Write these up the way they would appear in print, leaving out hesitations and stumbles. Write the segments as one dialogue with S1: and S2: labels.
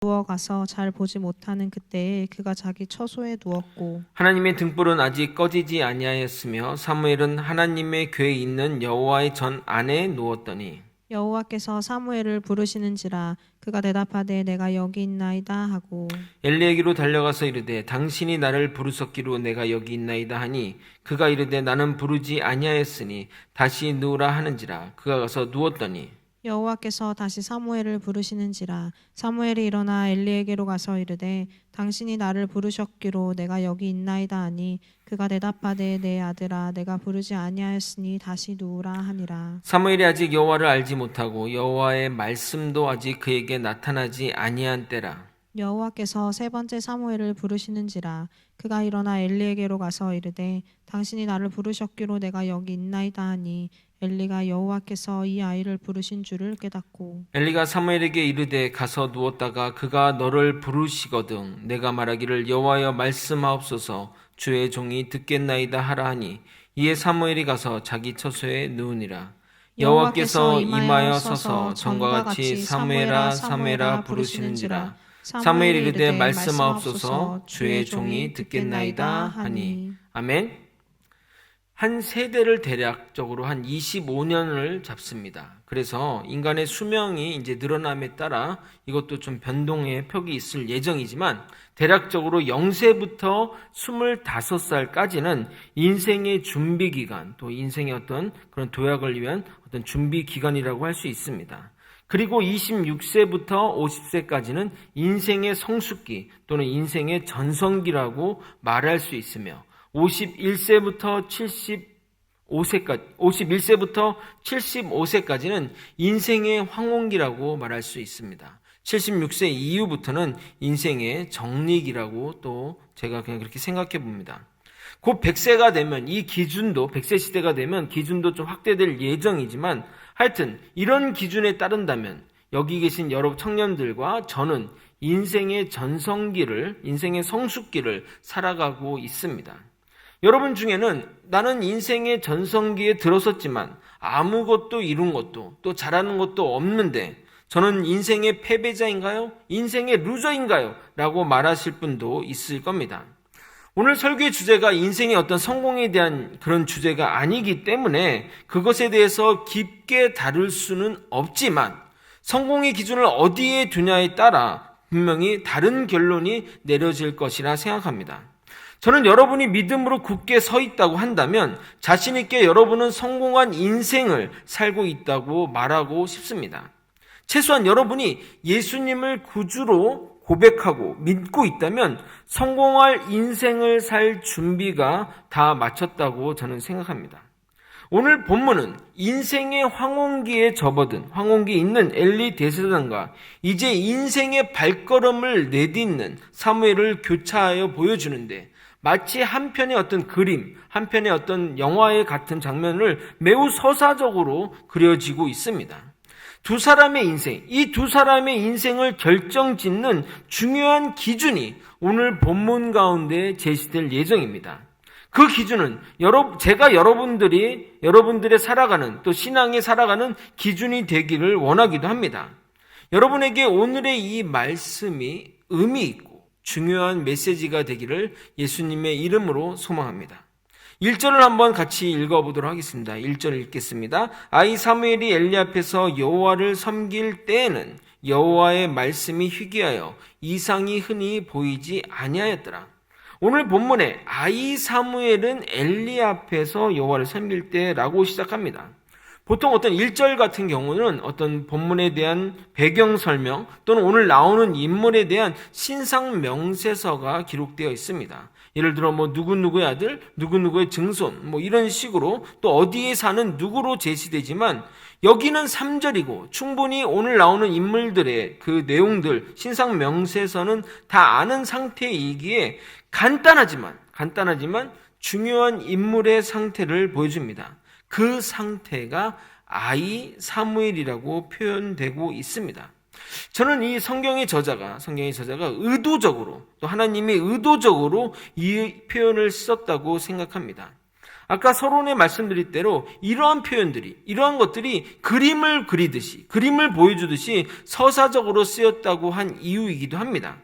S1: 누워가서 잘 보지 못하는 그때에 그가 자기 처소에 누웠고
S2: 하나님의 등불은 아직 꺼지지 아니하였으며 사무엘은 하나님의 궤에 있는 여호와의 전 안에 누웠더니
S1: 여호와께서 사무엘을 부르시는지라 그가 대답하되 내가 여기 있나이다 하고
S2: 엘리에게로 달려가서 이르되 당신이 나를 부르셨기로 내가 여기 있나이다 하니 그가 이르되 나는 부르지 아니하였으니 다시 누우라 하는지라 그가 가서 누웠더니
S1: 여호와께서 다시 사무엘을 부르시는지라 사무엘이 일어나 엘리에게로 가서 이르되 당신이 나를 부르셨기로 내가 여기 있나이다 하니 그가 대답하되 내 아들아 내가 부르지 아니하였으니 다시 누우라 하니라.
S2: 사무엘이 아직 여호와를 알지 못하고 여호와의 말씀도 아직 그에게 나타나지 아니한 때라.
S1: 여호와께서 세 번째 사무엘을 부르시는지라 그가 일어나 엘리에게로 가서 이르되 당신이 나를 부르셨기로 내가 여기 있나이다 하니 엘리가 여호와께서 이 아이를 부르신 줄을 깨닫고
S2: 엘리가 사무엘에게 이르되 가서 누웠다가 그가 너를 부르시거든 내가 말하기를 여호와여 말씀하옵소서 주의 종이 듣겠나이다 하라 하니 이에 사무엘이 가서 자기 처소에 누우니라. 여호와께서 임하여 서서 전과 같이 사무엘아 사무엘아 부르시는지라. 사무엘이 이르되 말씀하옵소서 주의 종이 듣겠나이다 하니. 아멘. 한 세대를 대략적으로 한 25년을 잡습니다. 그래서 인간의 수명이 이제 늘어남에 따라 이것도 좀 변동의 폭이 있을 예정이지만 대략적으로 0세부터 25살까지는 인생의 준비 기간, 또 인생의 어떤 그런 도약을 위한 어떤 준비 기간이라고 할 수 있습니다. 그리고 26세부터 50세까지는 인생의 성숙기 또는 인생의 전성기라고 말할 수 있으며 51세부터 75세까지는 인생의 황혼기라고 말할 수 있습니다. 76세 이후부터는 인생의 정리기라고 또 제가 그냥 그렇게 생각해 봅니다. 곧 100세가 되면 이 기준도 100세 시대가 되면 기준도 좀 확대될 예정이지만 하여튼 이런 기준에 따른다면 여기 계신 여러 청년들과 저는 인생의 전성기를 인생의 성숙기를 살아가고 있습니다. 여러분 중에는 나는 인생의 전성기에 들어섰지만 아무것도 이룬 것도 또 잘하는 것도 없는데 저는 인생의 패배자인가요? 인생의 루저인가요? 라고 말하실 분도 있을 겁니다. 오늘 설교의 주제가 인생의 어떤 성공에 대한 그런 주제가 아니기 때문에 그것에 대해서 깊게 다룰 수는 없지만 성공의 기준을 어디에 두냐에 따라 분명히 다른 결론이 내려질 것이라 생각합니다. 저는 여러분이 믿음으로 굳게 서 있다고 한다면 자신 있게 여러분은 성공한 인생을 살고 있다고 말하고 싶습니다. 최소한 여러분이 예수님을 구주로 고백하고 믿고 있다면 성공할 인생을 살 준비가 다 마쳤다고 저는 생각합니다. 오늘 본문은 인생의 황혼기에 접어든 황혼기에 있는 엘리 대제사장과 이제 인생의 발걸음을 내딛는 사무엘을 교차하여 보여주는데 마치 한편의 어떤 그림, 한편의 어떤 영화의 같은 장면을 매우 서사적으로 그려지고 있습니다. 두 사람의 인생, 이 두 사람의 인생을 결정짓는 중요한 기준이 오늘 본문 가운데 제시될 예정입니다. 그 기준은 제가 여러분들의 살아가는 또 신앙에 살아가는 기준이 되기를 원하기도 합니다. 여러분에게 오늘의 이 말씀이 의미 있고 중요한 메시지가 되기를 예수님의 이름으로 소망합니다. 1절을 한번 같이 읽어보도록 하겠습니다. 1절 읽겠습니다. 아이 사무엘이 엘리 앞에서 여호와를 섬길 때에는 여호와의 말씀이 희귀하여 이상이 흔히 보이지 아니하였더라. 오늘 본문에 아이 사무엘은 엘리 앞에서 여호와를 섬길 때라고 시작합니다. 보통 어떤 1절 같은 경우는 어떤 본문에 대한 배경 설명 또는 오늘 나오는 인물에 대한 신상 명세서가 기록되어 있습니다. 예를 들어 누구누구의 아들, 누구누구의 증손 이런 식으로 또 어디에 사는 누구로 제시되지만 여기는 3절이고 충분히 오늘 나오는 인물들의 그 내용들 신상 명세서는 다 아는 상태이기에 간단하지만 중요한 인물의 상태를 보여줍니다. 그 상태가 아이 사무엘이라고 표현되고 있습니다. 저는 이 성경의 저자가 의도적으로 또 하나님이 의도적으로 이 표현을 썼다고 생각합니다. 아까 서론에 말씀드린 대로 이러한 표현들이, 이러한 것들이 그림을 그리듯이, 그림을 보여주듯이 서사적으로 쓰였다고 한 이유이기도 합니다.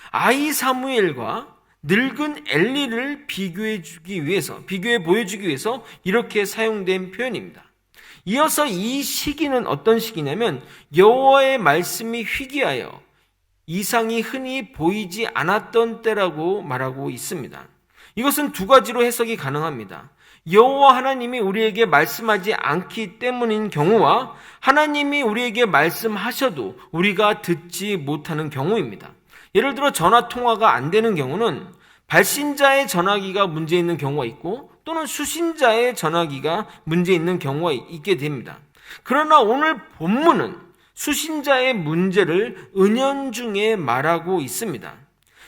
S2: 아이 사무엘과 늙은 엘리를 비교해 보여주기 위해서 이렇게 사용된 표현입니다. 이어서 이 시기는 어떤 시기냐면 여호와의 말씀이 희귀하여 이상이 흔히 보이지 않았던 때라고 말하고 있습니다. 이것은 두 가지로 해석이 가능합니다. 여호와 하나님이 우리에게 말씀하지 않기 때문인 경우와 하나님이 우리에게 말씀하셔도 우리가 듣지 못하는 경우입니다. 예를 들어 전화 통화가 안 되는 경우는 발신자의 전화기가 문제 있는 경우가 있고 또는 수신자의 전화기가 문제 있는 경우가 있게 됩니다. 그러나 오늘 본문은 수신자의 문제를 은연중에 말하고 있습니다.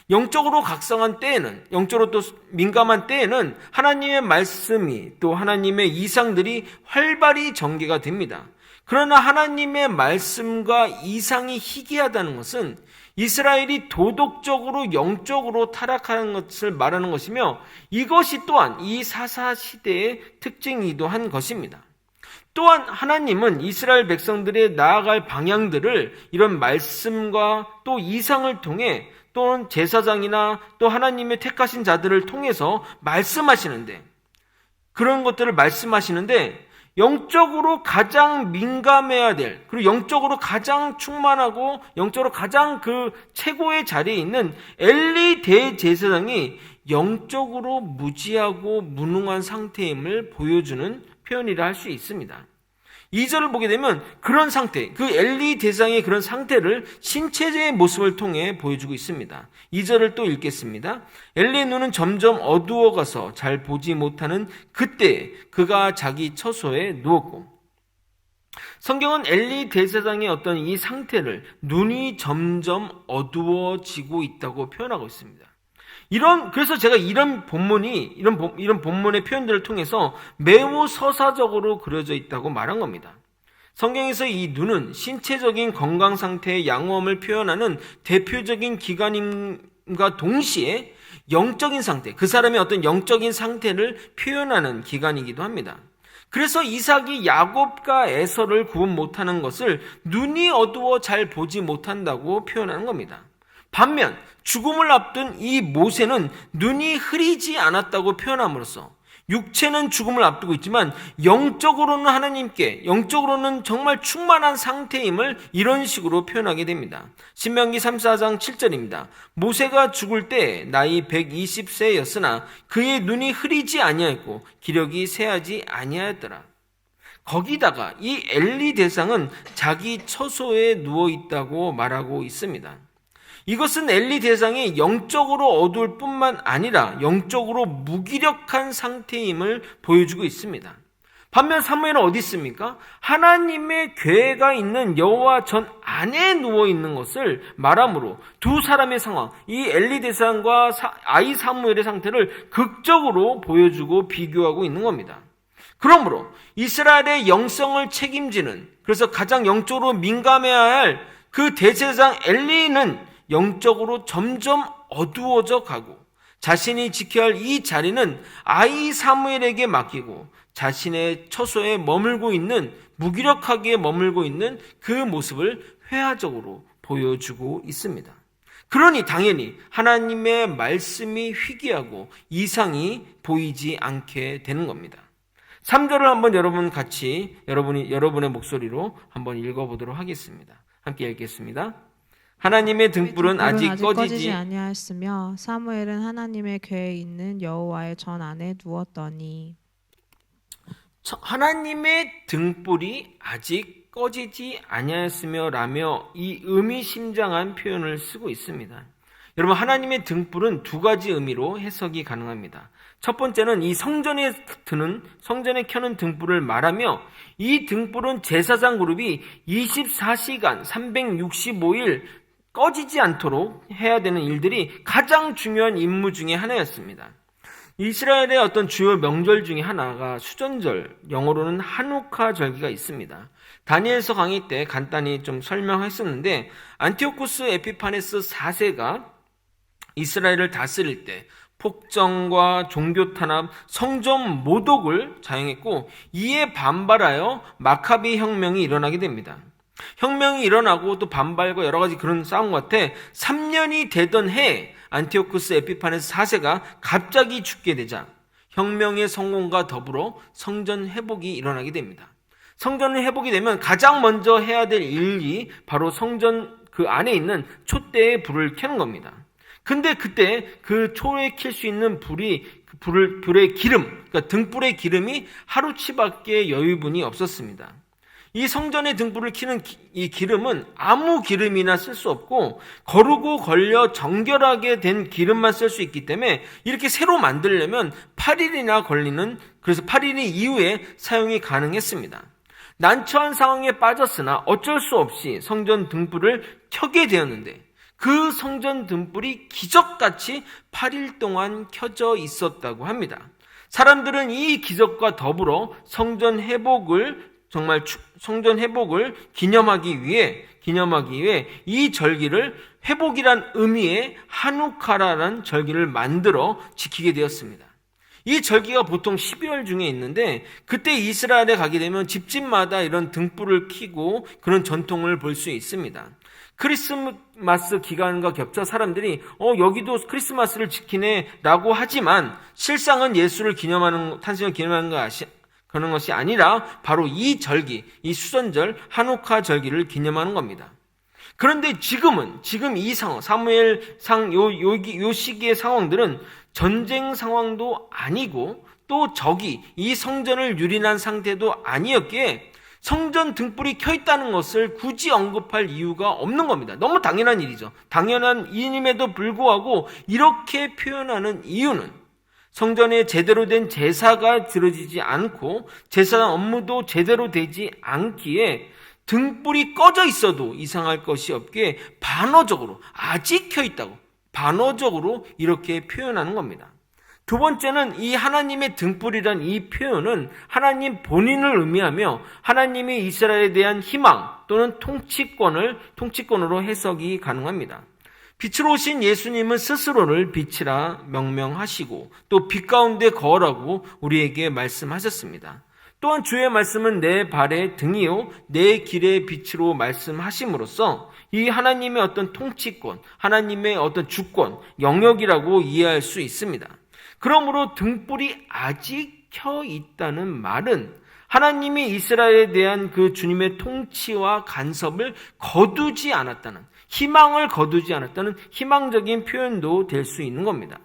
S2: 영적으로 각성한 때에는, 영적으로 또 민감한 때에는 하나님의 말씀이 또 하나님의 이상들이 활발히 전개가 됩니다. 그러나 하나님의 말씀과 이상이 희귀하다는 것은 이스라엘이 도덕적으로 영적으로 타락하는 것을 말하는 것이며 이것이 또한 이 사사시대의 특징이기도 한 것입니다. 또한 하나님은 이스라엘 백성들의 나아갈 방향들을 이런 말씀과 또 이상을 통해 또는 제사장이나 또 하나님의 택하신 자들을 통해서 말씀하시는데, 그런 것들을 말씀하시는데 영적으로 가장 민감해야 될, 그리고 영적으로 가장 충만하고 영적으로 가장 그 최고의 자리에 있는 엘리 대제사장이 영적으로 무지하고 무능한 상태임을 보여주는 표현이라 할 수 있습니다. 2절을 보게 되면 그런 상태, 그 엘리 대상의 그런 상태를 신체적인 모습을 통해 보여주고 있습니다. 2절을 또 읽겠습니다. 엘리의 눈은 점점 어두워가서 잘 보지 못하는 그때 그가 자기 처소에 누웠고, 성경은 엘리 대제사장의 어떤 이 상태를 눈이 점점 어두워지고 있다고 표현하고 있습니다. 그래서 제가 이런 본문의 표현들을 통해서 매우 서사적으로 그려져 있다고 말한 겁니다. 성경에서 이 눈은 신체적인 건강 상태의 양호함을 표현하는 대표적인 기관임과 동시에 영적인 상태, 그 사람의 어떤 영적인 상태를 표현하는 기관이기도 합니다. 그래서 이삭이 야곱과 에서를 구분 못하는 것을 눈이 어두워 잘 보지 못한다고 표현하는 겁니다. 반면 죽음을 앞둔 이 모세는 눈이 흐리지 않았다고 표현함으로써 육체는 죽음을 앞두고 있지만 영적으로는 하나님께, 영적으로는 정말 충만한 상태임을 이런 식으로 표현하게 됩니다. 신명기 34장 7절입니다. 모세가 죽을 때 나이 120세였으나 그의 눈이 흐리지 아니하였고 기력이 쇠하지 아니하였더라. 거기다가 이 엘리 대상은 자기 처소에 누워 있다고 말하고 있습니다. 이것은 엘리 대상이 영적으로 어두울 뿐만 아니라 영적으로 무기력한 상태임을 보여주고 있습니다. 반면 사무엘은 어디 있습니까? 하나님의 궤가 있는 여호와 전 안에 누워 있는 것을 말하므로 두 사람의 상황, 이 엘리 대상과 아이 사무엘의 상태를 극적으로 보여주고 비교하고 있는 겁니다. 그러므로 이스라엘의 영성을 책임지는, 그래서 가장 영적으로 민감해야 할 그 대제사장 엘리는 영적으로 점점 어두워져 가고 자신이 지켜야 할 이 자리는 아이 사무엘에게 맡기고 자신의 처소에 머물고 있는, 무기력하게 머물고 있는 그 모습을 회화적으로 보여주고 있습니다. 그러니 당연히 하나님의 말씀이 희귀하고 이상이 보이지 않게 되는 겁니다. 3절을 한번 여러분의 목소리로 한번 읽어보도록 하겠습니다. 함께 읽겠습니다. 하나님의 등불은 아직 꺼지지
S1: 아니하였으며 사무엘은 하나님의 궤에 있는 여호와의 전 안에 누웠더니.
S2: 하나님의 등불이 아직 꺼지지 아니하였으며 라며 이 의미심장한 표현을 쓰고 있습니다. 여러분, 하나님의 등불은 두 가지 의미로 해석이 가능합니다. 첫 번째는 이 성전에 켜는 등불을 말하며, 이 등불은 제사장 그룹이 24시간 365일 꺼지지 않도록 해야 되는 일들이 가장 중요한 임무 중에 하나였습니다. 이스라엘의 어떤 주요 명절 중에 하나가 수전절, 영어로는 하누카 절기가 있습니다. 다니엘서 강의 때 간단히 좀 설명했었는데, 안티오쿠스 에피파네스 4세가 이스라엘을 다스릴 때 폭정과 종교 탄압, 성전 모독을 자행했고 이에 반발하여 마카비 혁명이 일어나게 됩니다. 혁명이 일어나고 또 반발과 여러 가지 그런 싸움 같아 3년이 되던 해에 안티오쿠스 에피파네스 4세가 갑자기 죽게 되자 혁명의 성공과 더불어 성전 회복이 일어나게 됩니다. 성전을 회복이 되면 가장 먼저 해야 될 일이 바로 성전 그 안에 있는 촛대에 불을 켜는 겁니다. 근데 그때 그 초에 켤 수 있는 불의 기름, 그러니까 등불의 기름이 하루치밖에 여유분이 없었습니다. 이 성전의 등불을 켜는 이 기름은 아무 기름이나 쓸 수 없고 거르고 걸려 정결하게 된 기름만 쓸 수 있기 때문에 이렇게 새로 만들려면 8일이나 걸리는, 그래서 8일 이후에 사용이 가능했습니다. 난처한 상황에 빠졌으나 어쩔 수 없이 성전 등불을 켜게 되었는데 그 성전 등불이 기적같이 8일 동안 켜져 있었다고 합니다. 사람들은 이 기적과 더불어 성전 회복을 기념하기 위해 이 절기를 회복이란 의미의 하누카라라는 절기를 만들어 지키게 되었습니다. 이 절기가 보통 12월 중에 있는데 그때 이스라엘에 가게 되면 집집마다 이런 등불을 켜고 그런 전통을 볼 수 있습니다. 크리스마스 기간과 겹쳐 사람들이 여기도 크리스마스를 지키네 라고 하지만 실상은 예수를 탄생을 기념하는 그런 것이 아니라 바로 이 절기, 이 수전절 하누카 절기를 기념하는 겁니다. 그런데 지금 이 상황, 사무엘상 요 시기의 상황들은 전쟁 상황도 아니고 또 이 성전을 유린한 상태도 아니었기에 성전 등불이 켜 있다는 것을 굳이 언급할 이유가 없는 겁니다. 너무 당연한 일이죠. 당연한 일임에도 불구하고 이렇게 표현하는 이유는 성전에 제대로 된 제사가 드려지지 않고 제사 업무도 제대로 되지 않기에 등불이 꺼져 있어도 이상할 것이 없기에 반어적으로 아직 켜 있다고 반어적으로 이렇게 표현하는 겁니다. 두 번째는 이 하나님의 등불이란 이 표현은 하나님 본인을 의미하며 하나님이 이스라엘에 대한 희망 또는 통치권으로 해석이 가능합니다. 빛으로 오신 예수님은 스스로를 빛이라 명명하시고 또 빛 가운데 거하라고 우리에게 말씀하셨습니다. 또한 주의 말씀은 내 발의 등이요 내 길의 빛으로 말씀하심으로써 이 하나님의 어떤 통치권, 하나님의 어떤 주권, 영역이라고 이해할 수 있습니다. 그러므로 등불이 아직 켜 있다는 말은 하나님이 이스라엘에 대한 그 주님의 통치와 간섭을 거두지 않았다는, 희망을 거두지 않았다는 희망적인 표현도 될 수 있는 겁니다.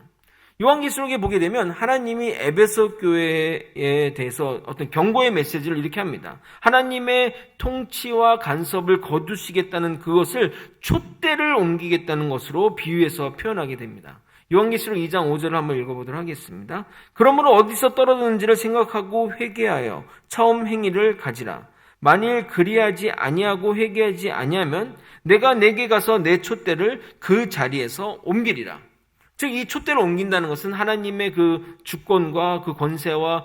S2: 요한계시록에 보게 되면 하나님이 에베소 교회에 대해서 어떤 경고의 메시지를 이렇게 합니다. 하나님의 통치와 간섭을 거두시겠다는 그것을 촛대를 옮기겠다는 것으로 비유해서 표현하게 됩니다. 요한계시록 2장 5절을 한번 읽어보도록 하겠습니다. 그러므로 어디서 떨어졌는지를 생각하고 회개하여 처음 행위를 가지라. 만일 그리하지 아니하고 회개하지 아니하면 내가 내게 가서 내 촛대를 그 자리에서 옮기리라. 즉 이 촛대를 옮긴다는 것은 하나님의 그 주권과 그 권세와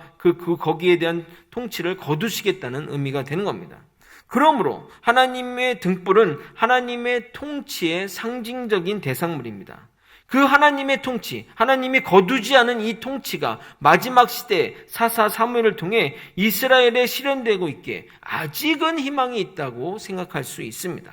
S2: 거기에 대한 통치를 거두시겠다는 의미가 되는 겁니다. 그러므로 하나님의 등불은 하나님의 통치의 상징적인 대상물입니다. 그 하나님의 통치, 하나님이 거두지 않은 이 통치가 마지막 시대 사사 사무엘을 통해 이스라엘에 실현되고 있기에 아직은 희망이 있다고 생각할 수 있습니다.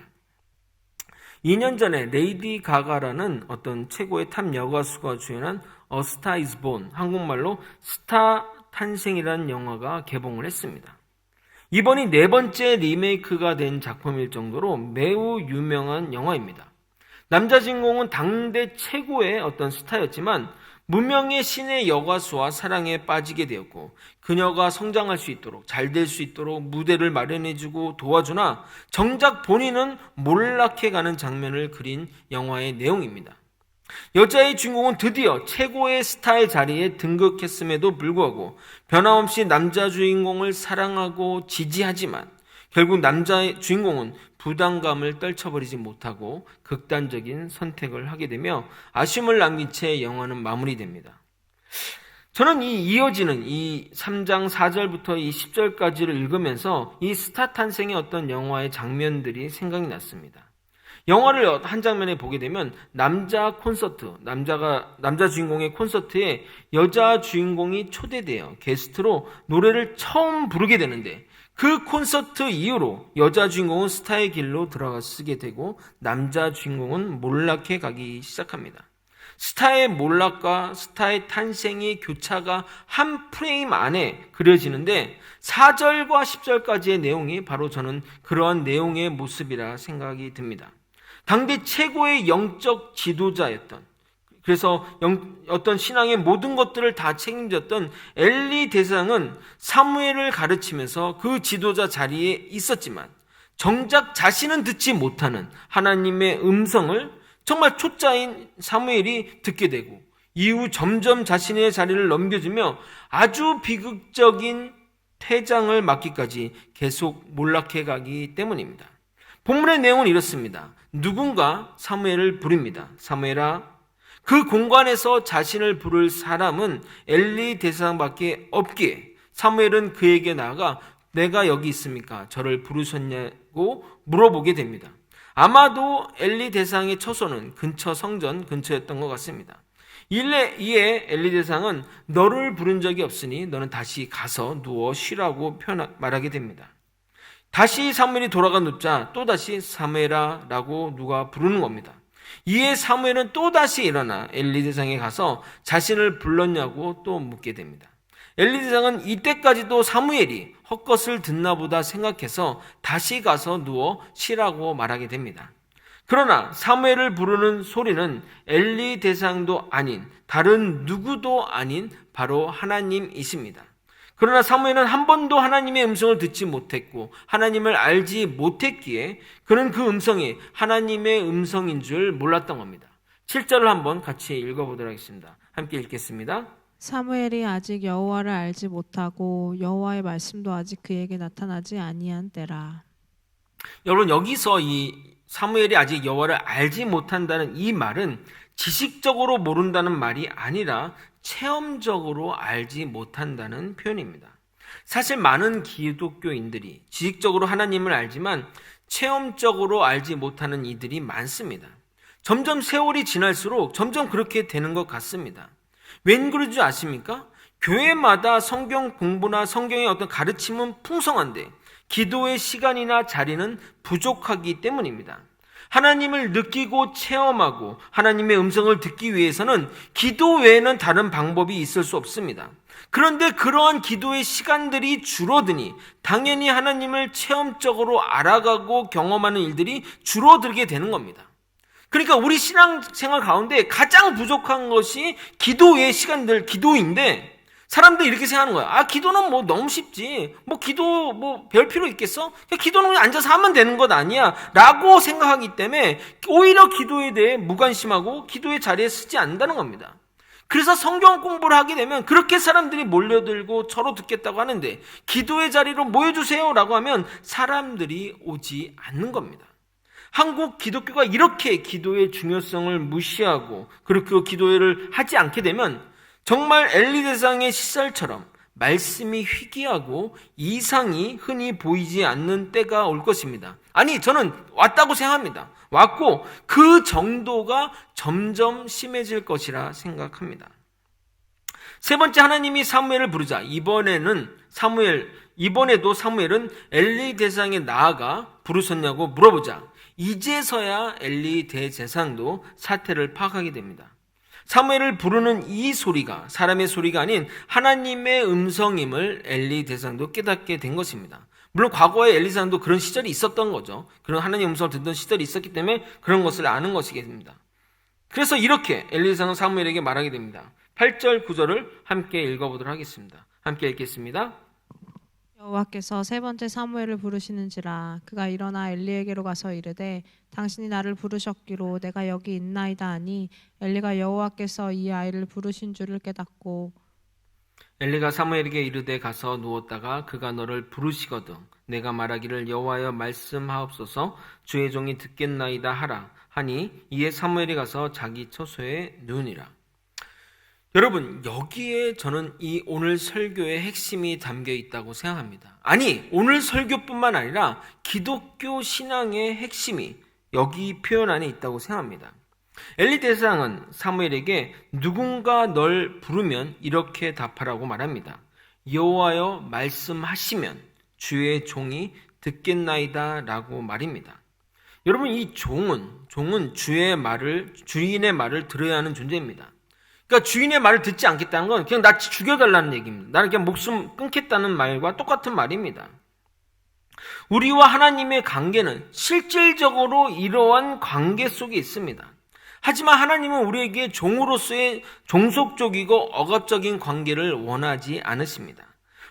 S2: 2년 전에 레이디 가가라는 어떤 최고의 탑 여가수가 주연한 A Star is Born, 한국말로 스타 탄생이라는 영화가 개봉을 했습니다. 이번이 4번째 리메이크가 된 작품일 정도로 매우 유명한 영화입니다. 남자 주인공은 당대 최고의 어떤 스타였지만 무명의 신의 여가수와 사랑에 빠지게 되었고 그녀가 성장할 수 있도록 잘 될 수 있도록 무대를 마련해주고 도와주나 정작 본인은 몰락해가는 장면을 그린 영화의 내용입니다. 여자의 주인공은 드디어 최고의 스타의 자리에 등극했음에도 불구하고 변함없이 남자 주인공을 사랑하고 지지하지만 결국 남자 주인공은 부담감을 떨쳐버리지 못하고 극단적인 선택을 하게 되며 아쉬움을 남긴 채 영화는 마무리됩니다. 저는 이어지는 이 3장 4절부터 이 10절까지를 읽으면서 이 스타 탄생의 어떤 영화의 장면들이 생각이 났습니다. 영화를 한 장면에 보게 되면 남자 주인공의 콘서트에 여자 주인공이 초대되어 게스트로 노래를 처음 부르게 되는데, 그 콘서트 이후로 여자 주인공은 스타의 길로 들어가게 되고 남자 주인공은 몰락해 가기 시작합니다. 스타의 몰락과 스타의 탄생의 교차가 한 프레임 안에 그려지는데 4절과 10절까지의 내용이 바로 저는 그러한 내용의 모습이라 생각이 듭니다. 당대 최고의 영적 지도자였던, 그래서 어떤 신앙의 모든 것들을 다 책임졌던 엘리 대상은 사무엘을 가르치면서 그 지도자 자리에 있었지만 정작 자신은 듣지 못하는 하나님의 음성을 정말 초짜인 사무엘이 듣게 되고, 이후 점점 자신의 자리를 넘겨주며 아주 비극적인 퇴장을 맞기까지 계속 몰락해 가기 때문입니다. 본문의 내용은 이렇습니다. 누군가 사무엘을 부릅니다. 사무엘아. 그 공간에서 자신을 부를 사람은 엘리 대상밖에 없기에 사무엘은 그에게 나아가 내가 여기 있습니까? 저를 부르셨냐고 물어보게 됩니다. 아마도 엘리 대상의 처소는 근처 성전 근처였던 것 같습니다. 이에 엘리 대상은 너를 부른 적이 없으니 너는 다시 가서 누워 쉬라고 말하게 됩니다. 다시 사무엘이 돌아가 눕자 또다시 사무엘아 라고 누가 부르는 겁니다. 이에 사무엘은 또다시 일어나 엘리 대상에 가서 자신을 불렀냐고 또 묻게 됩니다. 엘리 대상은 이때까지도 사무엘이 헛것을 듣나 보다 생각해서 다시 가서 누워 쉬라고 말하게 됩니다. 그러나 사무엘을 부르는 소리는 엘리 대상도 아닌 다른 누구도 아닌 바로 하나님이십니다. 그러나 사무엘은 한 번도 하나님의 음성을 듣지 못했고 하나님을 알지 못했기에 그는 그 음성이 하나님의 음성인 줄 몰랐던 겁니다. 7절을 한번 같이 읽어보도록 하겠습니다. 함께 읽겠습니다.
S1: 사무엘이 아직 여호와를 알지 못하고 여호와의 말씀도 아직 그에게 나타나지 아니한 때라.
S2: 여러분, 여기서 이 사무엘이 아직 여호와를 알지 못한다는 이 말은 지식적으로 모른다는 말이 아니라 체험적으로 알지 못한다는 표현입니다. 사실 많은 기독교인들이 지식적으로 하나님을 알지만 체험적으로 알지 못하는 이들이 많습니다. 점점 세월이 지날수록 점점 그렇게 되는 것 같습니다. 웬 그러지 아십니까? 교회마다 성경 공부나 성경의 어떤 가르침은 풍성한데 기도의 시간이나 자리는 부족하기 때문입니다. 하나님을 느끼고 체험하고 하나님의 음성을 듣기 위해서는 기도 외에는 다른 방법이 있을 수 없습니다. 그런데 그러한 기도의 시간들이 줄어드니 당연히 하나님을 체험적으로 알아가고 경험하는 일들이 줄어들게 되는 겁니다. 그러니까 우리 신앙생활 가운데 가장 부족한 것이 기도 외의 시간들, 기도인데 사람들이 이렇게 생각하는 거야. 아, 기도는 뭐 너무 쉽지. 기도 별 필요 있겠어? 기도는 그냥 앉아서 하면 되는 것 아니야. 라고 생각하기 때문에 오히려 기도에 대해 무관심하고 기도의 자리에 서지 않는다는 겁니다. 그래서 성경 공부를 하게 되면 그렇게 사람들이 몰려들고 저로 듣겠다고 하는데 기도의 자리로 모여주세요 라고 하면 사람들이 오지 않는 겁니다. 한국 기독교가 이렇게 기도의 중요성을 무시하고 그렇게 기도를 하지 않게 되면 정말 엘리 대상의 시절처럼 말씀이 희귀하고 이상이 흔히 보이지 않는 때가 올 것입니다. 아니, 저는 왔다고 생각합니다. 왔고 그 정도가 점점 심해질 것이라 생각합니다. 세 번째, 하나님이 사무엘을 부르자 이번에도 사무엘은 엘리 대상에 나아가 부르셨냐고 물어보자 이제서야 엘리 대제사장도 사태를 파악하게 됩니다. 사무엘을 부르는 이 소리가 사람의 소리가 아닌 하나님의 음성임을 엘리 대상도 깨닫게 된 것입니다. 물론 과거에 엘리 대상도 그런 시절이 있었던 거죠. 그런 하나님의 음성을 듣던 시절이 있었기 때문에 그런 것을 아는 것이겠습니다. 그래서 이렇게 엘리 대상은 사무엘에게 말하게 됩니다. 8절 9절을 함께 읽어보도록 하겠습니다. 함께 읽겠습니다.
S1: 여호와께서 세 번째 사무엘을 부르시는지라 그가 일어나 엘리에게로 가서 이르되 당신이 나를 부르셨기로 내가 여기 있나이다 하니 엘리가 여호와께서 이 아이를 부르신 줄을 깨닫고
S2: 엘리가 사무엘에게 이르되 가서 누웠다가 그가 너를 부르시거든 내가 말하기를 여호와여 말씀하옵소서 주의 종이 듣겠나이다 하라 하니 이에 사무엘이 가서 자기 처소에 누우니라. 여러분, 여기에 저는 이 오늘 설교의 핵심이 담겨 있다고 생각합니다. 아니, 오늘 설교뿐만 아니라 기독교 신앙의 핵심이 여기 표현 안에 있다고 생각합니다. 엘리 대상은 사무엘에게 누군가 널 부르면 이렇게 답하라고 말합니다. 여호와여 말씀하시면 주의 종이 듣겠나이다 라고 말입니다. 여러분, 이 종은 주인의 말을 들어야 하는 존재입니다. 그러니까 주인의 말을 듣지 않겠다는 건 그냥 나 죽여달라는 얘기입니다. 나는 그냥 목숨 끊겠다는 말과 똑같은 말입니다. 우리와 하나님의 관계는 실질적으로 이러한 관계 속에 있습니다. 하지만 하나님은 우리에게 종으로서의 종속적이고 억압적인 관계를 원하지 않으십니다.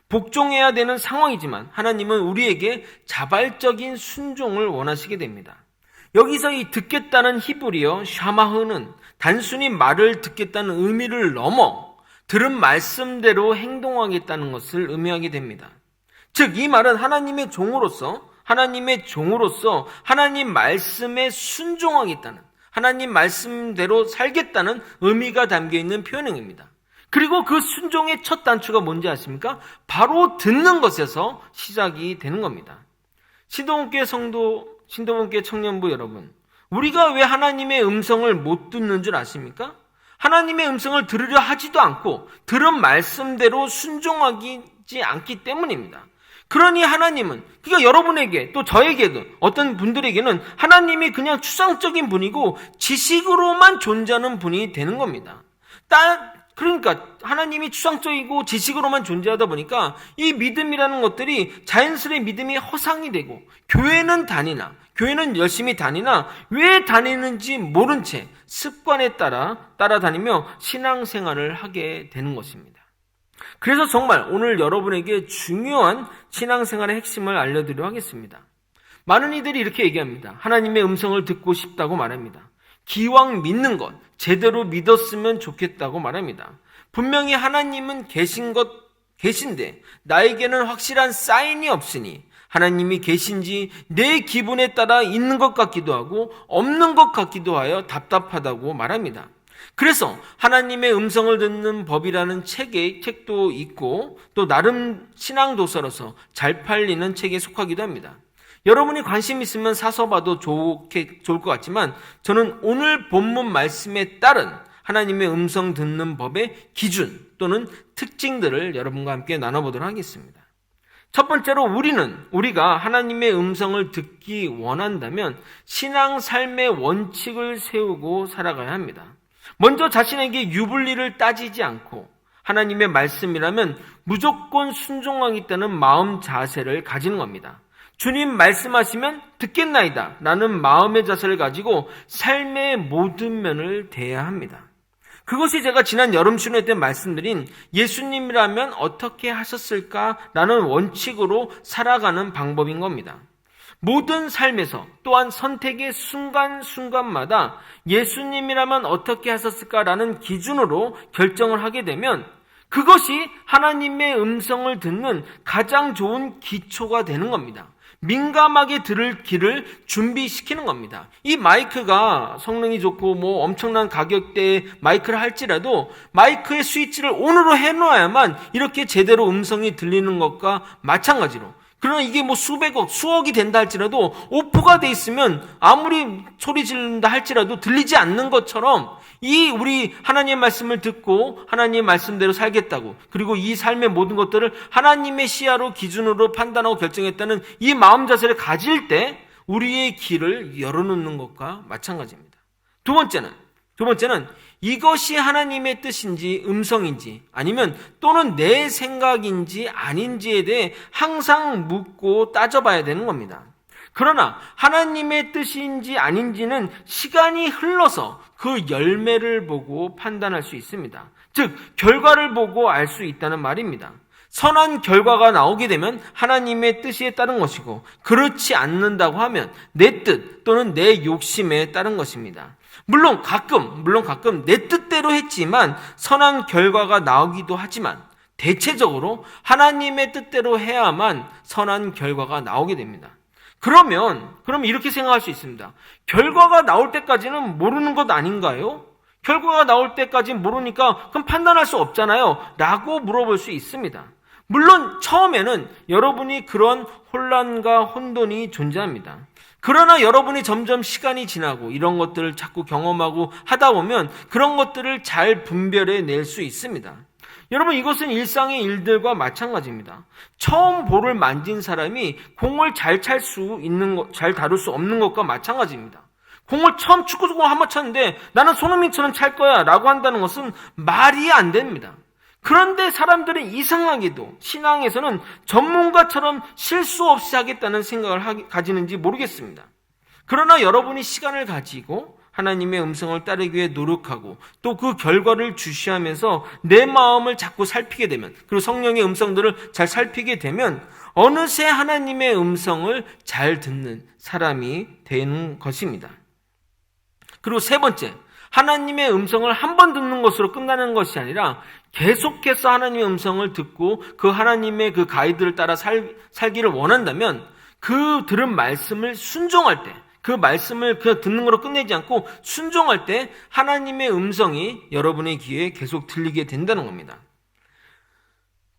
S2: 복종해야 되는 상황이지만 하나님은 우리에게 자발적인 순종을 원하시게 됩니다. 여기서 이 듣겠다는 히브리어 샤마흐는 단순히 말을 듣겠다는 의미를 넘어 들은 말씀대로 행동하겠다는 것을 의미하게 됩니다. 즉, 이 말은 하나님의 종으로서 하나님 말씀에 순종하겠다는, 하나님 말씀대로 살겠다는 의미가 담겨있는 표현입니다. 그리고 그 순종의 첫 단추가 뭔지 아십니까? 바로 듣는 것에서 시작이 되는 겁니다. 신도분께 청년부 여러분, 우리가 왜 하나님의 음성을 못 듣는 줄 아십니까? 하나님의 음성을 들으려 하지도 않고 들은 말씀대로 순종하지 않기 때문입니다. 그러니 하나님은, 그러니까 여러분에게 또 저에게도 어떤 분들에게는 하나님이 그냥 추상적인 분이고 지식으로만 존재하는 분이 되는 겁니다. 그러니까 하나님이 추상적이고 지식으로만 존재하다 보니까 이 믿음이라는 것들이 자연스레 믿음이 허상이 되고 교회는 열심히 다니나 왜 다니는지 모른 채 습관에 따라다니며 신앙생활을 하게 되는 것입니다. 그래서 정말 오늘 여러분에게 중요한 신앙생활의 핵심을 알려드리려 하겠습니다. 많은 이들이 이렇게 얘기합니다. 하나님의 음성을 듣고 싶다고 말합니다. 기왕 믿는 것, 제대로 믿었으면 좋겠다고 말합니다. 분명히 하나님은 계신데 나에게는 확실한 사인이 없으니 하나님이 계신지 내 기분에 따라 있는 것 같기도 하고 없는 것 같기도 하여 답답하다고 말합니다. 그래서 하나님의 음성을 듣는 법이라는 책도 있고 또 나름 신앙도서로서 잘 팔리는 책에 속하기도 합니다. 여러분이 관심 있으면 사서 봐도 좋을 것 같지만 저는 오늘 본문 말씀에 따른 하나님의 음성 듣는 법의 기준 또는 특징들을 여러분과 함께 나눠보도록 하겠습니다. 첫 번째로 우리가 하나님의 음성을 듣기 원한다면 신앙 삶의 원칙을 세우고 살아가야 합니다. 먼저 자신에게 유불리를 따지지 않고 하나님의 말씀이라면 무조건 순종하겠다는 마음 자세를 가지는 겁니다. 주님 말씀하시면 듣겠나이다 라는 마음의 자세를 가지고 삶의 모든 면을 대해야 합니다. 그것이 제가 지난 여름 순회 때 말씀드린 예수님이라면 어떻게 하셨을까라는 원칙으로 살아가는 방법인 겁니다. 모든 삶에서 또한 선택의 순간순간마다 예수님이라면 어떻게 하셨을까라는 기준으로 결정을 하게 되면 그것이 하나님의 음성을 듣는 가장 좋은 기초가 되는 겁니다. 민감하게 들을 귀를 준비시키는 겁니다. 이 마이크가 성능이 좋고 엄청난 가격대의 마이크를 할지라도 마이크의 스위치를 온으로 해놓아야만 이렇게 제대로 음성이 들리는 것과 마찬가지로, 그러나 이게 수백억, 수억이 된다 할지라도 오프가 돼 있으면 아무리 소리 지른다 할지라도 들리지 않는 것처럼 우리 하나님의 말씀을 듣고 하나님의 말씀대로 살겠다고, 그리고 이 삶의 모든 것들을 하나님의 시야로 기준으로 판단하고 결정했다는 이 마음 자세를 가질 때 우리의 귀를 열어놓는 것과 마찬가지입니다. 두 번째는 이것이 하나님의 뜻인지 음성인지 아니면 또는 내 생각인지 아닌지에 대해 항상 묻고 따져봐야 되는 겁니다. 그러나 하나님의 뜻인지 아닌지는 시간이 흘러서 그 열매를 보고 판단할 수 있습니다. 즉 결과를 보고 알 수 있다는 말입니다. 선한 결과가 나오게 되면 하나님의 뜻에 따른 것이고 그렇지 않는다고 하면 내 뜻 또는 내 욕심에 따른 것입니다. 물론 가끔 내 뜻대로 했지만 선한 결과가 나오기도 하지만 대체적으로 하나님의 뜻대로 해야만 선한 결과가 나오게 됩니다. 그러면 이렇게 생각할 수 있습니다. 결과가 나올 때까지는 모르는 것 아닌가요? 결과가 나올 때까지 모르니까 그럼 판단할 수 없잖아요 라고 물어볼 수 있습니다. 물론 처음에는 여러분이 그런 혼란과 혼돈이 존재합니다. 그러나 여러분이 점점 시간이 지나고 이런 것들을 자꾸 경험하고 하다 보면 그런 것들을 잘 분별해 낼 수 있습니다. 여러분, 이것은 일상의 일들과 마찬가지입니다. 처음 볼을 만진 사람이 공을 잘 찰 수 있는 것, 잘 다룰 수 없는 것과 마찬가지입니다. 공을 처음 축구공 한번 쳤는데 나는 손흥민처럼 찰 거야 라고 한다는 것은 말이 안 됩니다. 그런데 사람들은 이상하게도 신앙에서는 전문가처럼 실수 없이 하겠다는 생각을 가지는지 모르겠습니다. 그러나 여러분이 시간을 가지고 하나님의 음성을 따르기 위해 노력하고 또 그 결과를 주시하면서 내 마음을 자꾸 살피게 되면, 그리고 성령의 음성들을 잘 살피게 되면 어느새 하나님의 음성을 잘 듣는 사람이 되는 것입니다. 그리고 세 번째, 하나님의 음성을 한 번 듣는 것으로 끝나는 것이 아니라 계속해서 하나님의 음성을 듣고 그 하나님의 그 가이드를 따라 살기를 원한다면 그 들은 말씀을 순종할 때, 그 말씀을 그냥 듣는 거로 끝내지 않고 순종할 때 하나님의 음성이 여러분의 귀에 계속 들리게 된다는 겁니다.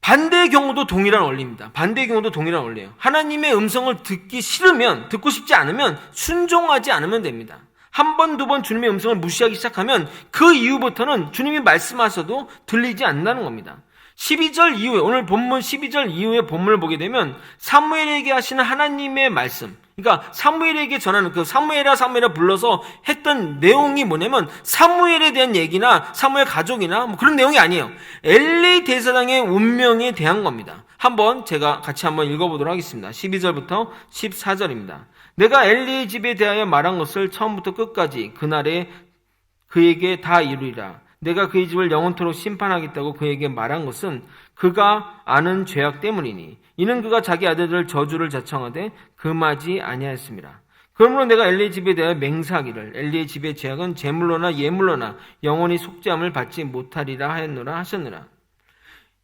S2: 반대의 경우도 동일한 원리입니다. 반대의 경우도 동일한 원리예요. 하나님의 음성을 듣기 싫으면, 듣고 싶지 않으면 순종하지 않으면 됩니다. 한 번, 두 번 주님의 음성을 무시하기 시작하면 그 이후부터는 주님이 말씀하셔도 들리지 않는다는 겁니다. 12절 이후에, 오늘 본문 12절 이후에 본문을 보게 되면 사무엘에게 하시는 하나님의 말씀, 그러니까 사무엘에게 전하는 그 사무엘아 불러서 했던 내용이 뭐냐면 사무엘에 대한 얘기나 사무엘 가족이나 뭐 그런 내용이 아니에요. 엘리 대사장의 운명에 대한 겁니다. 제가 같이 한번 읽어보도록 하겠습니다. 12절부터 14절입니다. 내가 엘리의 집에 대하여 말한 것을 처음부터 끝까지 그날에 그에게 다 이루리라. 내가 그의 집을 영원토록 심판하겠다고 그에게 말한 것은 그가 아는 죄악 때문이니 이는 그가 자기 아들들 저주를 자청하되 금하지 아니하였습니다. 그러므로 내가 엘리의 집에 대하여 맹세하기를 엘리의 집의 죄악은 제물로나 예물로나 영원히 속죄함을 받지 못하리라 하셨느라.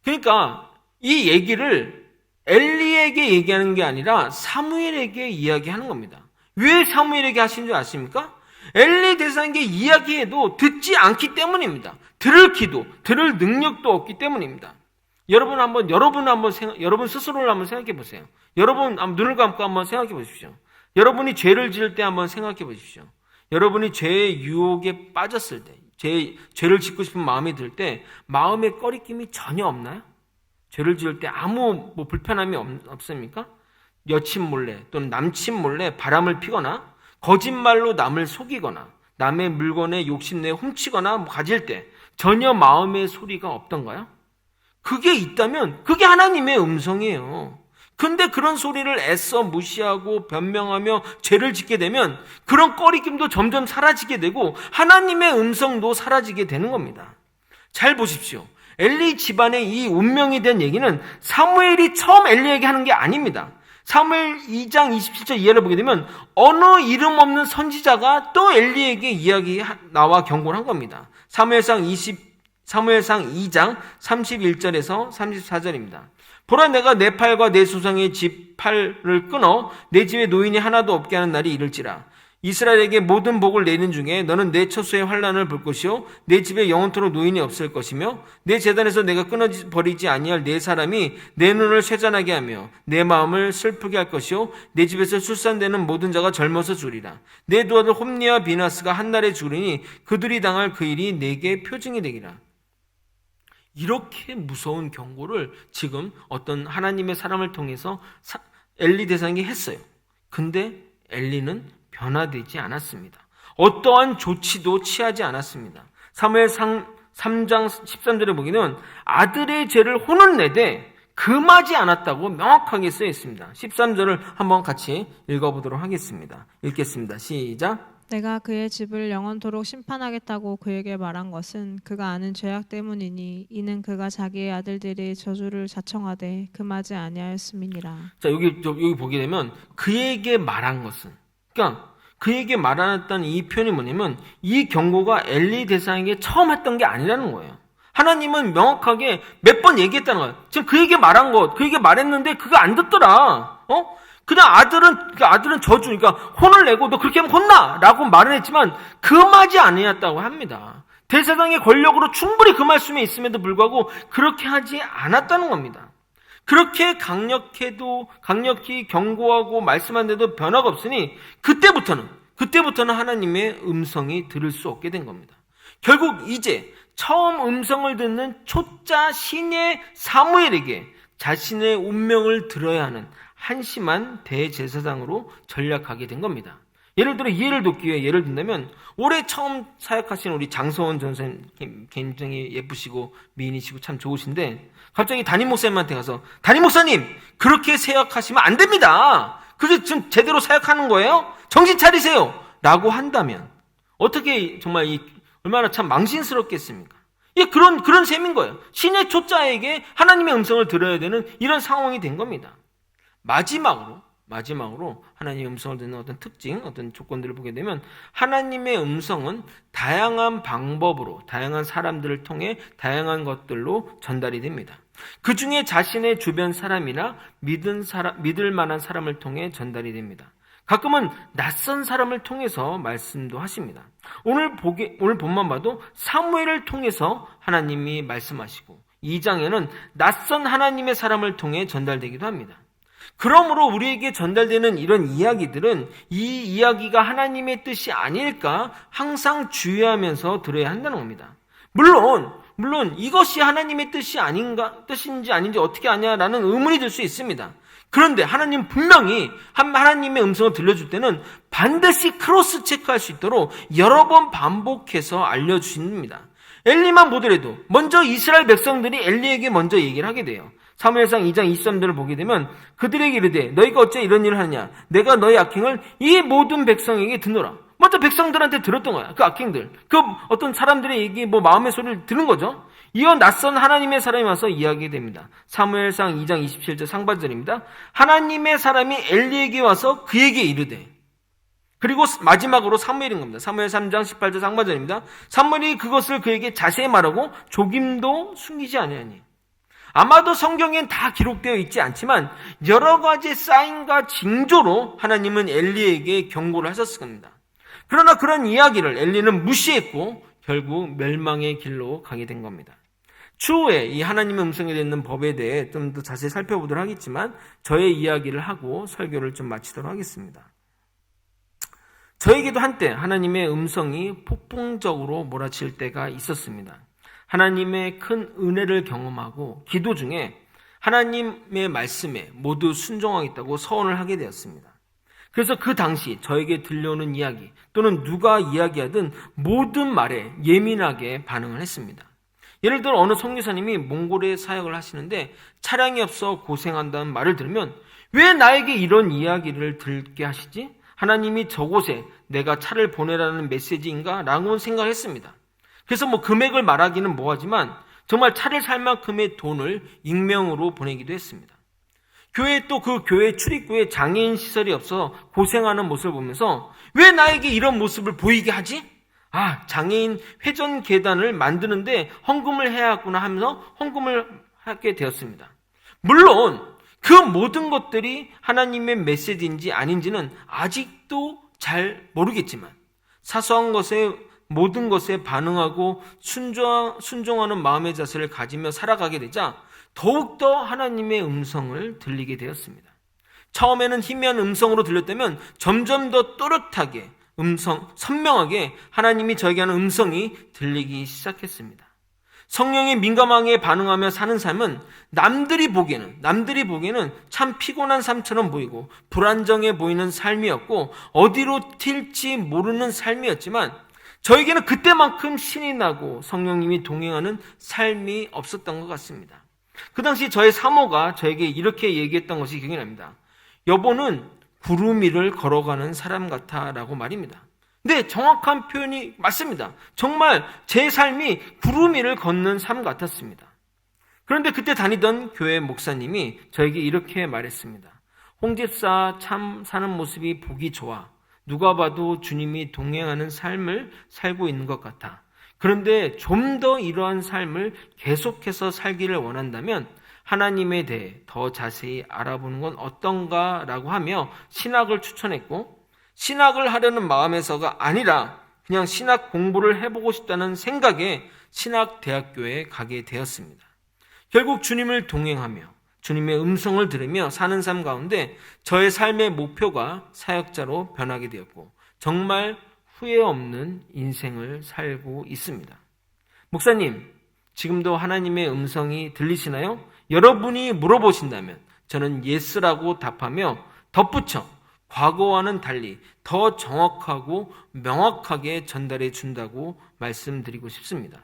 S2: 그러니까 이 얘기를 엘리에게 얘기하는 게 아니라 사무엘에게 이야기하는 겁니다. 왜 사무엘에게 하신 줄 아십니까? 엘리 대사에게 이야기해도 듣지 않기 때문입니다. 들을 기도, 들을 능력도 없기 때문입니다. 여러분 스스로를 한번 생각해 보세요. 여러분 눈을 감고 한번 생각해 보십시오. 여러분이 죄를 지을 때 한번 생각해 보십시오. 여러분이 죄의 유혹에 빠졌을 때, 죄를 짓고 싶은 마음이 들 때 마음에 꺼리낌이 전혀 없나요? 죄를 지을 때 아무 불편함이 없습니까? 여친 몰래 또는 남친 몰래 바람을 피거나 거짓말로 남을 속이거나 남의 물건에 욕심내 훔치거나 가질 때 전혀 마음의 소리가 없던가요? 그게 있다면 그게 하나님의 음성이에요. 근데 그런 소리를 애써 무시하고 변명하며 죄를 짓게 되면 그런 꺼리낌도 점점 사라지게 되고 하나님의 음성도 사라지게 되는 겁니다. 잘 보십시오. 엘리 집안의 이 운명에 대한 얘기는 사무엘이 처음 엘리에게 하는 게 아닙니다. 사무엘 2장 27절 이하를 보게 되면 어느 이름 없는 선지자가 또 엘리에게 나와 경고를 한 겁니다. 사무엘상 2장 31절에서 34절입니다. 보라, 내가 내 팔과 내 조상의 집 팔을 끊어 내 집에 노인이 하나도 없게 하는 날이 이를지라. 이스라엘에게 모든 복을 내는 중에 너는 내 처소에 환난을 볼 것이요 내 집에 영원토록 노인이 없을 것이며 내 제단에서 내가 끊어버리지 아니할 네 사람이 내 눈을 쇠잔하게 하며 내 마음을 슬프게 할 것이요 내 집에서 출산되는 모든 자가 젊어서 죽으리라. 내 두 아들 홈니와 비나스가 한날에 죽으리니 그들이 당할 그 일이 내게 표징이 되리라. 이렇게 무서운 경고를 지금 어떤 하나님의 사람을 통해서 엘리 대상에게 했어요. 근데 엘리는 변화되지 않았습니다. 어떠한 조치도 취하지 않았습니다. 사무엘상 3장 13절에 보기는 아들의 죄를 혼을 내되 금하지 않았다고 명확하게 쓰여 있습니다. 13절을 한번 같이 읽어보도록 하겠습니다. 읽겠습니다. 시작.
S1: 내가 그의 집을 영원토록 심판하겠다고 그에게 말한 것은 그가 아는 죄악 때문이니 이는 그가 자기의 아들들의 저주를 자청하되 금하지 아니하였음이니라.
S2: 자, 여기 보게 되면 그에게 말한 것은, 그러니까 그에게 말하였다는 이 표현이 뭐냐면 이 경고가 엘리 대사에게 처음 했던 게 아니라는 거예요. 하나님은 명확하게 몇 번 얘기했다는 거예요. 지금 그에게 말한 것, 그에게 말했는데 그거 안 듣더라. 그냥 아들은 저주, 그러니까 혼을 내고 너 그렇게 하면 혼나! 라고 말은 했지만 금하지 아니었다고 합니다. 대제사장의 권력으로 충분히 금할 수 있음에도 불구하고 그렇게 하지 않았다는 겁니다. 그렇게 강력히 경고하고 말씀한데도 변화가 없으니 그때부터는 하나님의 음성이 들을 수 없게 된 겁니다. 결국 이제 처음 음성을 듣는 초짜 신의 사무엘에게 자신의 운명을 들어야 하는 한심한 대제사장으로 전락하게 된 겁니다. 예를 들어 이해를 돕기 위해 예를 든다면 올해 처음 사역하신 우리 장서원 전사님, 굉장히 예쁘시고 미인이시고 참 좋으신데 갑자기 담임 목사님한테 가서 담임 목사님 그렇게 사역하시면 안 됩니다. 그게 지금 제대로 사역하는 거예요? 정신 차리세요 라고 한다면 어떻게 정말 얼마나 참 망신스럽겠습니까? 예, 그런 셈인 거예요. 신의 초짜에게 하나님의 음성을 들어야 되는 이런 상황이 된 겁니다. 마지막으로 하나님의 음성을 듣는 어떤 특징, 어떤 조건들을 보게 되면 하나님의 음성은 다양한 방법으로, 다양한 사람들을 통해 다양한 것들로 전달이 됩니다. 그 중에 자신의 주변 사람이나 믿을 만한 사람을 통해 전달이 됩니다. 가끔은 낯선 사람을 통해서 말씀도 하십니다. 오늘 본만 봐도 사무엘을 통해서 하나님이 말씀하시고 2장에는 낯선 하나님의 사람을 통해 전달되기도 합니다. 그러므로 우리에게 전달되는 이런 이야기들은 이 이야기가 하나님의 뜻이 아닐까 항상 주의하면서 들어야 한다는 겁니다. 물론 이것이 하나님의 뜻인지 아닌지 어떻게 아냐라는 의문이 들 수 있습니다. 그런데 하나님 분명히 하나님의 음성을 들려줄 때는 반드시 크로스 체크할 수 있도록 여러 번 반복해서 알려주십니다. 엘리만 보더라도 먼저 이스라엘 백성들이 엘리에게 먼저 얘기를 하게 돼요. 사무엘상 2장 23절을 보게 되면 그들에게 이르되 너희가 어째 이런 일을 하느냐 내가 너희 악행을 이 모든 백성에게 듣노라. 먼저 백성들한테 들었던 거야. 그 악행들, 그 어떤 사람들의 얘기, 마음의 소리를 들은 거죠. 이어 낯선 하나님의 사람이 와서 이야기됩니다. 사무엘상 2장 27절 상반절입니다. 하나님의 사람이 엘리에게 와서 그에게 이르되, 그리고 마지막으로 사무엘인 겁니다. 사무엘 3장 18절 상반절입니다. 사무엘이 그것을 그에게 자세히 말하고 조금도 숨기지 아니하니. 아마도 성경엔 다 기록되어 있지 않지만 여러 가지 사인과 징조로 하나님은 엘리에게 경고를 하셨을 겁니다. 그러나 그런 이야기를 엘리는 무시했고 결국 멸망의 길로 가게 된 겁니다. 추후에 이 하나님의 음성이 듣는 법에 대해 좀 더 자세히 살펴보도록 하겠지만 저의 이야기를 하고 설교를 좀 마치도록 하겠습니다. 저에게도 한때 하나님의 음성이 폭풍적으로 몰아칠 때가 있었습니다. 하나님의 큰 은혜를 경험하고 기도 중에 하나님의 말씀에 모두 순종하겠다고 서원을 하게 되었습니다. 그래서 그 당시 저에게 들려오는 이야기 또는 누가 이야기하든 모든 말에 예민하게 반응을 했습니다. 예를 들어 어느 선교사님이 몽골에 사역을 하시는데 차량이 없어 고생한다는 말을 들으면 왜 나에게 이런 이야기를 듣게 하시지? 하나님이 저곳에 내가 차를 보내라는 메시지인가? 라고 생각을 했습니다. 그래서 금액을 말하기는 뭐하지만 정말 차를 살 만큼의 돈을 익명으로 보내기도 했습니다. 교회 또 그 교회 출입구에 장애인 시설이 없어 고생하는 모습을 보면서 왜 나에게 이런 모습을 보이게 하지? 장애인 회전 계단을 만드는데 헌금을 해야겠구나 하면서 헌금을 하게 되었습니다. 물론 그 모든 것들이 하나님의 메시지인지 아닌지는 아직도 잘 모르겠지만 사소한 것에 모든 것에 반응하고 순종하는 마음의 자세를 가지며 살아가게 되자 더욱더 하나님의 음성을 들리게 되었습니다. 처음에는 희미한 음성으로 들렸다면 점점 더 또렷하게 선명하게 하나님이 저에게 하는 음성이 들리기 시작했습니다. 성령의 민감하게 반응하며 사는 삶은 남들이 보기에는 참 피곤한 삶처럼 보이고 불안정해 보이는 삶이었고 어디로 튈지 모르는 삶이었지만 저에게는 그때만큼 신이 나고 성령님이 동행하는 삶이 없었던 것 같습니다. 그 당시 저의 사모가 저에게 이렇게 얘기했던 것이 기억이 납니다. 여보는 구름 위를 걸어가는 사람 같아 라고 말입니다. 네, 정확한 표현이 맞습니다. 정말 제 삶이 구름 위를 걷는 삶 같았습니다. 그런데 그때 다니던 교회 목사님이 저에게 이렇게 말했습니다. 홍 집사 참 사는 모습이 보기 좋아. 누가 봐도 주님이 동행하는 삶을 살고 있는 것 같아. 그런데 좀 더 이러한 삶을 계속해서 살기를 원한다면 하나님에 대해 더 자세히 알아보는 건 어떤가라고 하며 신학을 추천했고 신학을 하려는 마음에서가 아니라 그냥 신학 공부를 해보고 싶다는 생각에 신학대학교에 가게 되었습니다. 결국 주님을 동행하며 주님의 음성을 들으며 사는 삶 가운데 저의 삶의 목표가 사역자로 변하게 되었고 정말 후회 없는 인생을 살고 있습니다. 목사님, 지금도 하나님의 음성이 들리시나요? 여러분이 물어보신다면 저는 예스라고 답하며 덧붙여 과거와는 달리 더 정확하고 명확하게 전달해 준다고 말씀드리고 싶습니다.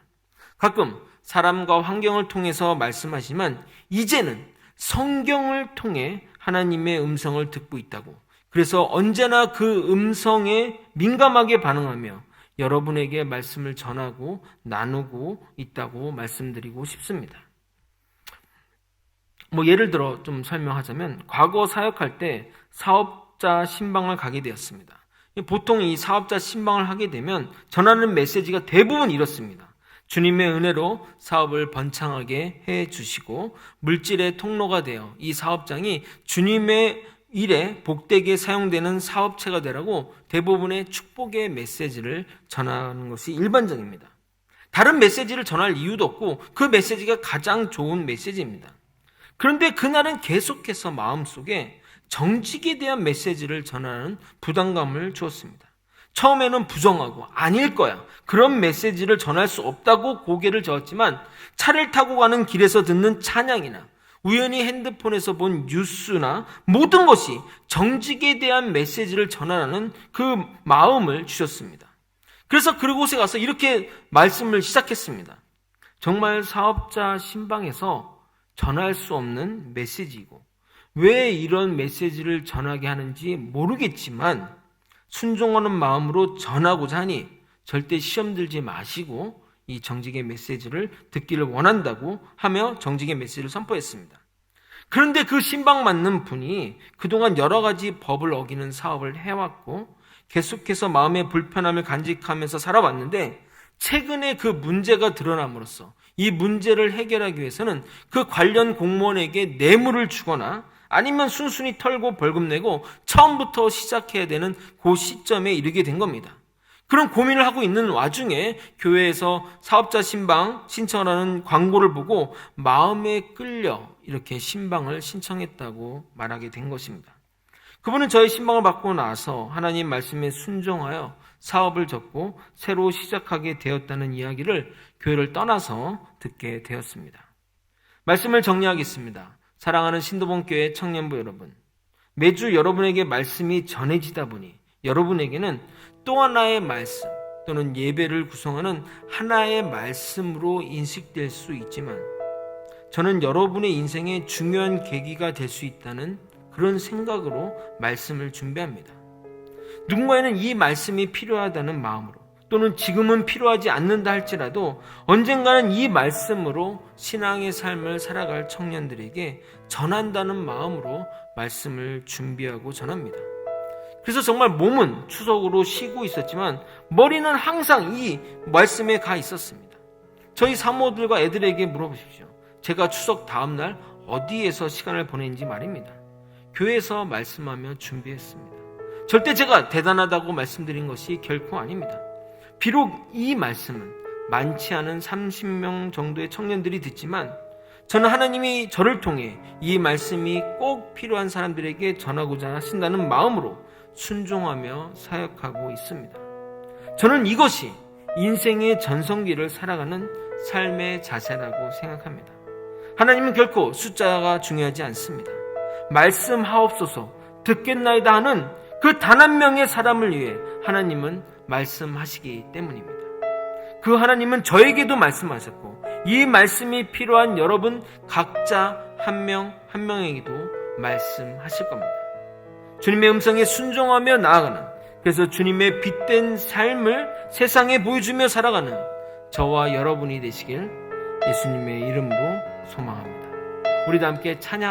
S2: 가끔 사람과 환경을 통해서 말씀하시지만 이제는 성경을 통해 하나님의 음성을 듣고 있다고, 그래서 언제나 그 음성에 민감하게 반응하며 여러분에게 말씀을 전하고 나누고 있다고 말씀드리고 싶습니다. 예를 들어 좀 설명하자면 과거 사역할 때 사업자 신방을 가게 되었습니다. 보통 이 사업자 신방을 하게 되면 전하는 메시지가 대부분 이렇습니다. 주님의 은혜로 사업을 번창하게 해주시고 물질의 통로가 되어 이 사업장이 주님의 일에 복되게 사용되는 사업체가 되라고 대부분의 축복의 메시지를 전하는 것이 일반적입니다. 다른 메시지를 전할 이유도 없고 그 메시지가 가장 좋은 메시지입니다. 그런데 그날은 계속해서 마음속에 정직에 대한 메시지를 전하는 부담감을 주었습니다. 처음에는 부정하고 아닐 거야, 그런 메시지를 전할 수 없다고 고개를 저었지만 차를 타고 가는 길에서 듣는 찬양이나 우연히 핸드폰에서 본 뉴스나 모든 것이 정직에 대한 메시지를 전하는 그 마음을 주셨습니다. 그래서 그곳에 가서 이렇게 말씀을 시작했습니다. 정말 사업자 신방에서 전할 수 없는 메시지이고 왜 이런 메시지를 전하게 하는지 모르겠지만 순종하는 마음으로 전하고자 하니 절대 시험 들지 마시고 이 정직의 메시지를 듣기를 원한다고 하며 정직의 메시지를 선포했습니다. 그런데 그 신방 맡는 분이 그동안 여러 가지 법을 어기는 사업을 해왔고 계속해서 마음의 불편함을 간직하면서 살아왔는데 최근에 그 문제가 드러남으로써 이 문제를 해결하기 위해서는 그 관련 공무원에게 뇌물을 주거나 아니면 순순히 털고 벌금 내고 처음부터 시작해야 되는 그 시점에 이르게 된 겁니다. 그런 고민을 하고 있는 와중에 교회에서 사업자 신방 신청하는 광고를 보고 마음에 끌려 이렇게 신방을 신청했다고 말하게 된 것입니다. 그분은 저의 신방을 받고 나서 하나님 말씀에 순종하여 사업을 접고 새로 시작하게 되었다는 이야기를 교회를 떠나서 듣게 되었습니다. 말씀을 정리하겠습니다. 사랑하는 신도본교회 청년부 여러분, 매주 여러분에게 말씀이 전해지다 보니 여러분에게는 또 하나의 말씀 또는 예배를 구성하는 하나의 말씀으로 인식될 수 있지만 저는 여러분의 인생의 중요한 계기가 될 수 있다는 그런 생각으로 말씀을 준비합니다. 누군가에는 이 말씀이 필요하다는 마음으로 또는 지금은 필요하지 않는다 할지라도 언젠가는 이 말씀으로 신앙의 삶을 살아갈 청년들에게 전한다는 마음으로 말씀을 준비하고 전합니다. 그래서 정말 몸은 추석으로 쉬고 있었지만 머리는 항상 이 말씀에 가 있었습니다. 저희 사모들과 애들에게 물어보십시오. 제가 추석 다음날 어디에서 시간을 보냈는지 말입니다. 교회에서 말씀하며 준비했습니다. 절대 제가 대단하다고 말씀드린 것이 결코 아닙니다. 비록 이 말씀은 많지 않은 30명 정도의 청년들이 듣지만 저는 하나님이 저를 통해 이 말씀이 꼭 필요한 사람들에게 전하고자 하신다는 마음으로 순종하며 사역하고 있습니다. 저는 이것이 인생의 전성기를 살아가는 삶의 자세라고 생각합니다. 하나님은 결코 숫자가 중요하지 않습니다. 말씀하옵소서 듣겠나이다 하는 그 단 한 명의 사람을 위해 하나님은 말씀하시기 때문입니다. 그 하나님은 저에게도 말씀하셨고 이 말씀이 필요한 여러분 각자 한 명 한 명에게도 말씀하실 겁니다. 주님의 음성에 순종하며 나아가는, 그래서 주님의 빛된 삶을 세상에 보여주며 살아가는 저와 여러분이 되시길 예수님의 이름으로 소망합니다. 우리 다 함께 찬양